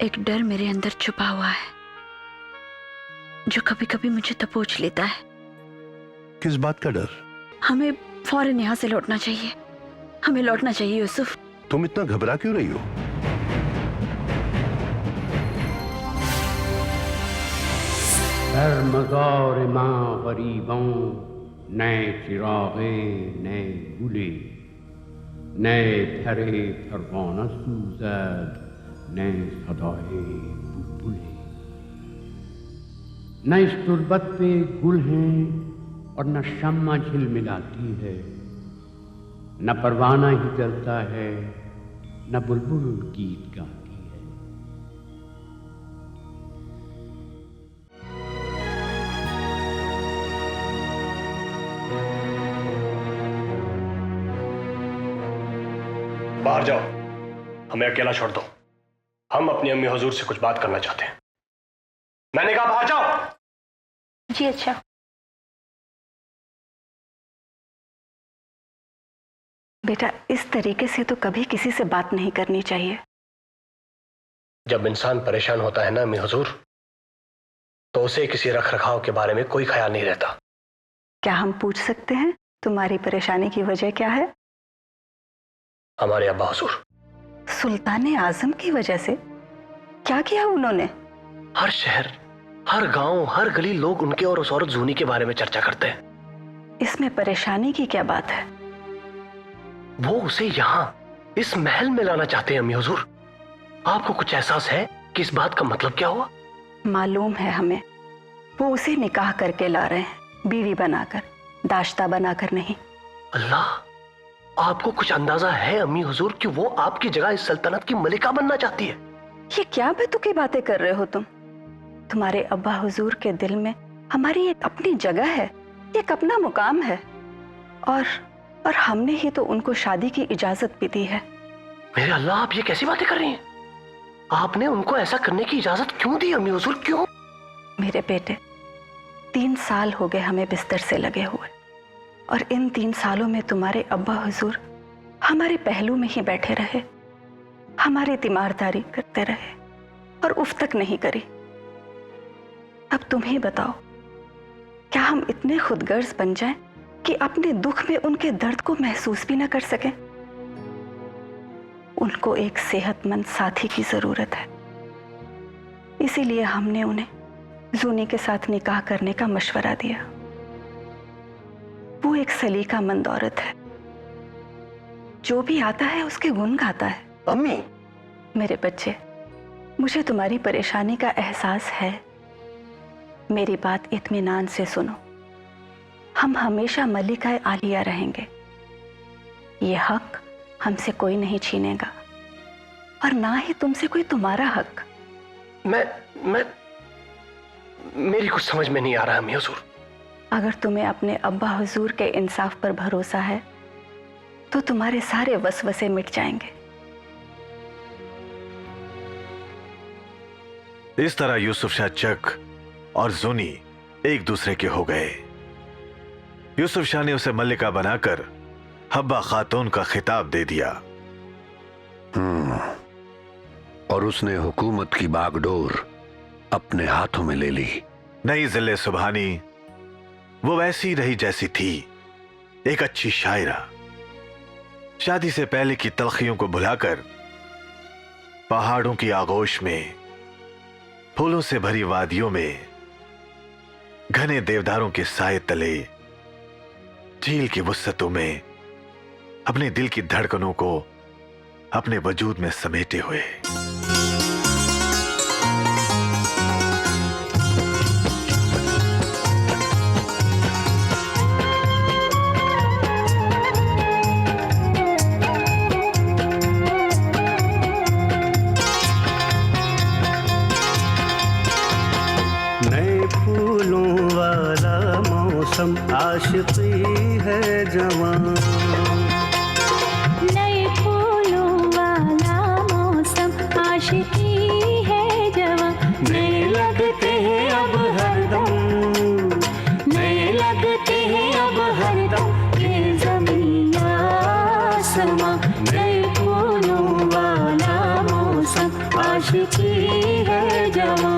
एक डर मेरे अंदर छुपा हुआ है जो कभी कभी मुझे दबोच लेता है। किस बात का डर? हमें फौरन यहाँ से लौटना चाहिए। हमें लौटना चाहिए यूसुफ। तुम इतना घबरा क्यों रही हो? मज़ार माँ गरीबों, नए चिरागे नए गुले, नए फरे फरवाना सूज़द, नए सदाए बुलबुले। न इस तुर्बत पे गुल हैं और न शम्मा झिलमिलाती है, न परवाना ही जलता है, न बुलबुल गीत गाती है। बाहर जाओ, हमें अकेला छोड़ दो। हम अपनी अम्मी हुजूर से कुछ बात करना चाहते हैं। मैंने कहा बाहर जाओ। जी अच्छा। बेटा, इस तरीके से तो कभी किसी से बात नहीं करनी चाहिए। जब इंसान परेशान होता है ना अम्मी हुजूर, तो उसे किसी रख रखाव के बारे में कोई ख्याल नहीं रहता। क्या हम पूछ सकते हैं तुम्हारी परेशानी की वजह क्या है? हमारे अब्बा हुजूर। सुल्तान आजम की वजह से? क्या किया उन्होंने? हर शहर, हर गांव, हर गली लोग उनके और उस औरत जूनी के बारे में चर्चा करते हैं। इसमें परेशानी की क्या बात है? वो उसे यहाँ इस महल में लाना चाहते हैं अम्मी हुजूर। आपको कुछ एहसास है कि इस बात का मतलब क्या हुआ? मालूम है हमें। वो उसे निकाह करके ला रहे हैं, बीवी बनाकर, दाश्ता बनाकर नहीं। अल्लाह, आपको कुछ अंदाजा है अम्मी हुजूर कि वो आपकी जगह इस सल्तनत की मलिका बनना चाहती है? ये क्या बेतुकी बातें कर रहे हो तुम? तुम्हारे अब्बा हुजूर के दिल में हमारी एक अपनी जगह है, एक अपना मुकाम है, और हमने ही तो उनको शादी की इजाजत भी दी है। मेरे अल्लाह, आप ये कैसी बातें कर रही हैं? आपने उनको ऐसा करने की इजाजत क्यों दी अम्मी हुजूर, क्यों? मेरे बेटे, 3 साल हो गए हमें बिस्तर से लगे हुए, और इन 3 सालों में तुम्हारे अब्बा हुजूर हमारे पहलू में ही बैठे रहे, हमारी तीमारदारी करते रहे और उफ तक नहीं करी। अब तुम ही बताओ, क्या हम इतने खुदगर्ज बन जाएं कि अपने दुख में उनके दर्द को महसूस भी न कर सकें? उनको एक सेहतमंद साथी की जरूरत है, इसीलिए हमने उन्हें जूनी के साथ निकाह करने का मशवरा दिया। वो एक सलीकामंद औरत है, जो भी आता है उसके गुण गाता है। अम्मी, मेरे बच्चे, मुझे तुम्हारी परेशानी का एहसास है। मेरी बात इत्मीनान से सुनो। हम हमेशा मलिका आलिया रहेंगे। ये हक हमसे कोई नहीं छीनेगा, और ना ही तुमसे कोई तुम्हारा हक। मेरी कुछ समझ में नहीं आ रहा अम्मी हुजूर। अगर तुम्हें अपने अब्बा हुजूर के इंसाफ पर भरोसा है तो तुम्हारे सारे वसवसे मिट जाएंगे। इस तरह यूसुफ शाह चक और जूनी एक दूसरे के हो गए। यूसुफ शाह ने उसे मल्लिका बनाकर हब्बा खातून का खिताब दे दिया। और उसने हुकूमत की बागडोर अपने हाथों में ले ली। नई जिले सुबहानी वो वैसी रही जैसी थी, एक अच्छी शायरा। शादी से पहले की तलखियों को भुलाकर पहाड़ों की आगोश में, फूलों से भरी वादियों में, घने देवदारों के साए तले, झील की वुस्सतों में अपने दिल की धड़कनों को अपने वजूद में समेटे हुए। आशिकी है जवान, नए फूलों वाला मौसम, आशिकी है जवान। नए लगते हैं अब हरदम, नए लगते हैं अब हरदम, ये ज़मीन आसमां। नए फूलों वाला मौसम, आशिकी आशिकी है जवां।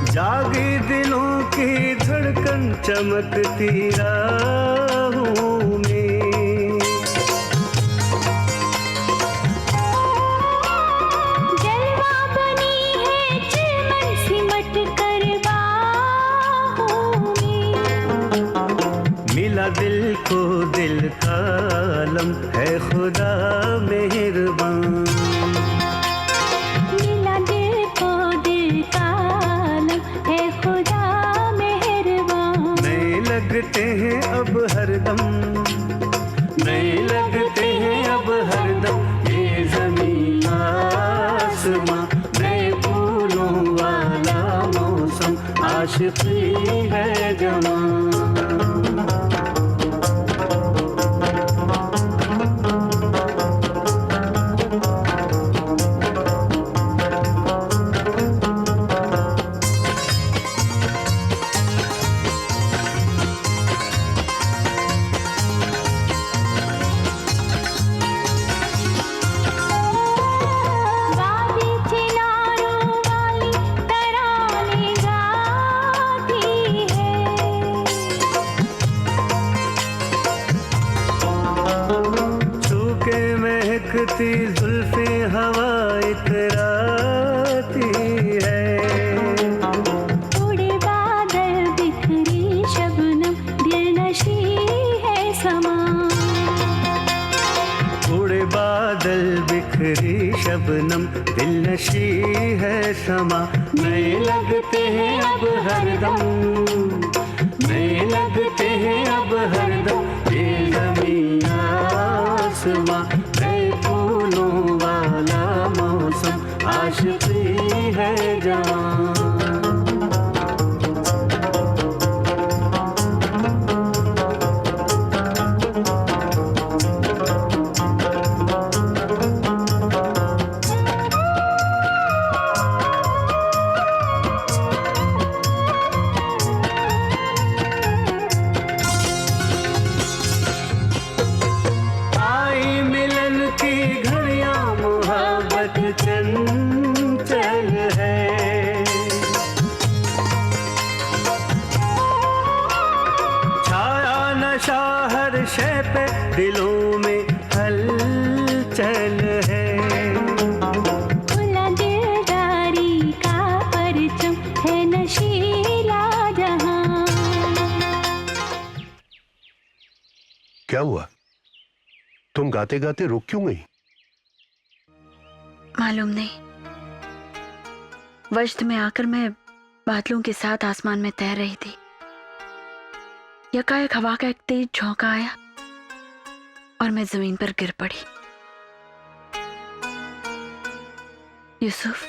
जागी दिलों की धड़कन चमकती राहों में, जलवा बनी है चिलमन सिमट कर बाहों में। मिला दिल को दिल का आलम है खुदा मेहरबान। मिला दिल को दिल का आलम है खुदा मेहरबान। नए लगते हैं अब हरदम, नए लगते हैं अब हरदम ये ज़मीन आसमां, नए फूलों वाला मौसम, आशिकी है जवां। वादी चिनारों वाली तराने गाती है, छू के महकती जुल्फे हवा इतराती है। उड़े बादल बिखरी शबनम दिलनशी है समा। उड़े बादल बिखरी शबनम दिलनशी है समा। नए लगते हैं अब हरदम, नए लगते हैं अब हरदम ये ज़मीन आसमां, नए फूलों वाला मौसम, आशिकी है जवां। आई मिलन की घड़ियां मोहब्बत चंचल है, छाया नशा हर शय पे दिलों में हलचल है। खुला दिलदारी का परचम है नशीला जहां। क्या हुआ? तुम गाते गाते रुक क्यों गई? मालूम नहीं, वजद में आकर मैं बादलों के साथ आसमान में तैर रही थी। यकायक हवा का एक तेज झोंका आया और मैं जमीन पर गिर पड़ी। यूसुफ,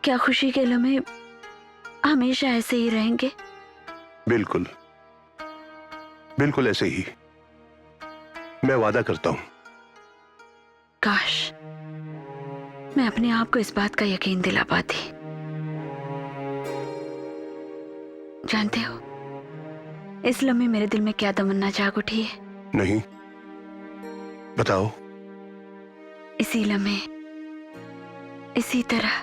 क्या खुशी के लम्हे हमेशा ऐसे ही रहेंगे? बिल्कुल बिल्कुल ऐसे ही, मैं वादा करता हूं। काश मैं अपने आप को इस बात का यकीन दिला पाती। जानते हो, इस लम्हे मेरे दिल में क्या तमन्ना जाग उठी है? नहीं, बताओ। इसी लम्हे, इसी तरह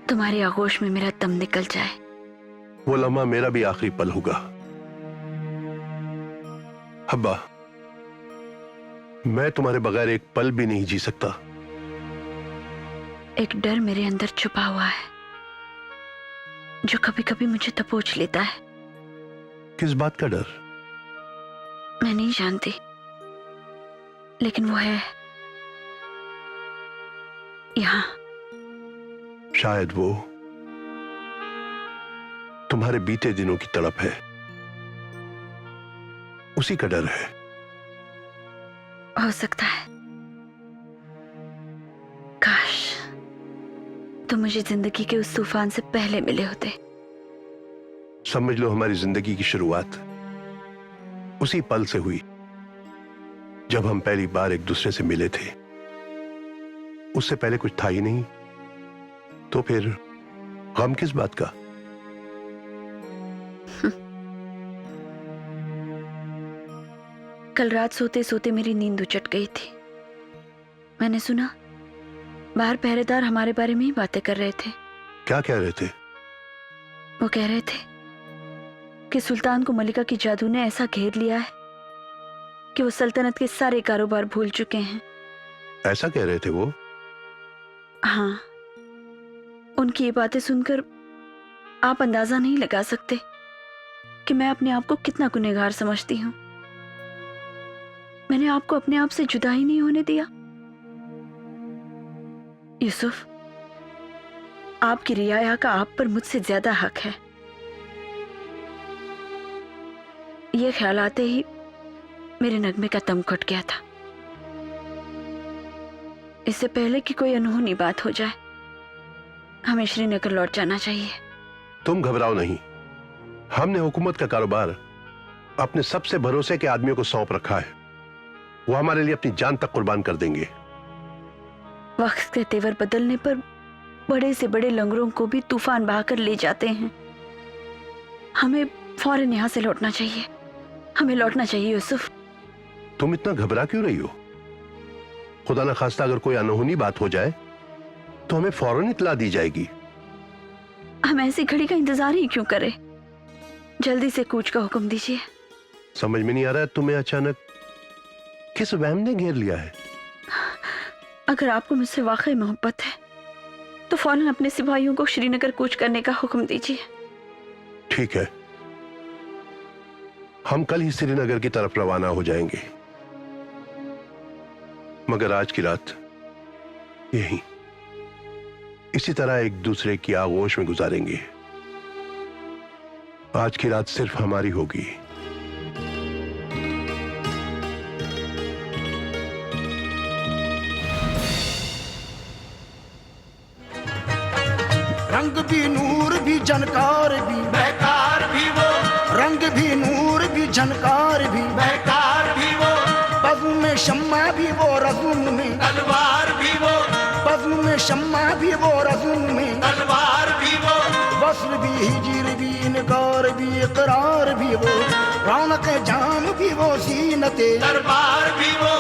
तुम्हारी आगोश में मेरा दम निकल जाए। वो लम्हा मेरा भी आखिरी पल होगा। हब्बा, मैं तुम्हारे बगैर एक पल भी नहीं जी सकता। एक डर मेरे अंदर छुपा हुआ है जो कभी कभी मुझे दबोच लेता है। किस बात का डर? मैं नहीं जानती, लेकिन वो है यहाँ। शायद वो तुम्हारे बीते दिनों की तड़प है, उसी का डर है। हो सकता है। काश तुम मुझे जिंदगी के उस तूफान से पहले मिले होते। समझ लो हमारी जिंदगी की शुरुआत उसी पल से हुई जब हम पहली बार एक दूसरे से मिले थे। उससे पहले कुछ था ही नहीं, तो फिर गम किस बात का? कल रात सोते सोते मेरी नींद उचट गई थी। मैंने सुना बाहर पहरेदार हमारे बारे में ही बातें कर रहे थे। क्या कह रहे थे? वो कह रहे थे कि सुल्तान को मलिका की जादू ने ऐसा घेर लिया है कि वो सल्तनत के सारे कारोबार भूल चुके हैं। ऐसा कह रहे थे वो? हाँ, उनकी ये बातें सुनकर आप अंदाजा नहीं लगा सकते कि मैं अपने आप को कितना गुनहगार समझती हूँ। मैंने आपको अपने आप से जुदा ही नहीं होने दिया। यूसुफ, आपकी रियाया का आप पर मुझसे ज्यादा हक है। यह ख्याल आते ही मेरे नगमे का दम घुट गया था। इससे पहले कि कोई अनहोनी बात हो जाए, हमें श्रीनगर लौट जाना चाहिए। तुम घबराओ नहीं, हमने हुकूमत का कारोबार अपने सबसे भरोसे के आदमियों को सौंप रखा है। वो हमारे लिए अपनी जान तक कुर्बान कर देंगे। वक्त के तेवर बदलने पर बड़े से बड़े लंगरों को भी तूफान बहाकर ले जाते हैं। हमें फौरन यहां से लौटना चाहिए। हमें लौटना चाहिए यूसुफ। तुम इतना घबरा क्यों रही हो? खुदा न खास्ता अगर कोई अनहोनी बात हो जाए तो हमें फौरन इत्तला दी जाएगी। हम ऐसी घड़ी का इंतजार ही क्यों करें? जल्दी से कूच का हुक्म दीजिए। समझ में नहीं आ रहा है तुम्हें अचानक किस वहम ने घेर लिया है? अगर आपको मुझसे वाकई मोहब्बत है तो फौरन अपने सिपाहियों को श्रीनगर कूच करने का हुक्म दीजिए। ठीक है, हम कल ही श्रीनगर की तरफ रवाना हो जाएंगे, मगर आज की रात यहीं इसी तरह एक दूसरे की आगोश में गुजारेंगे। आज की रात सिर्फ हमारी होगी। रंग भी नूर भी झनकार भी बेकार भी वो, रंग भी नूर भी झनकार भी बेकार भी वो, बज़्म में शम्मा भी वो रज़्म में तलवार भी वो, बज़्म में शम्मा भी वो रज़्म में तलवार भी वो, वस्ल भी हिजर भी इनकार भी इकरार भी वो, रौनक जाम भी वो ज़ीनते दरबार भी वो।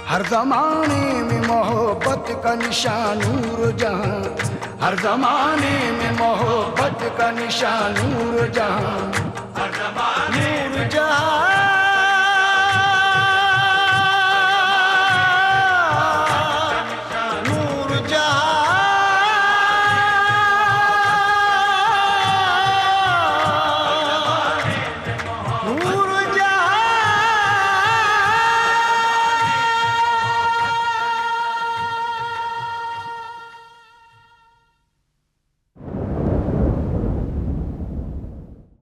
हर ज़माने में मोहब्बत का निशान नूर जहां, हर ज़माने में मोहब्बत का निशान नूर जहां,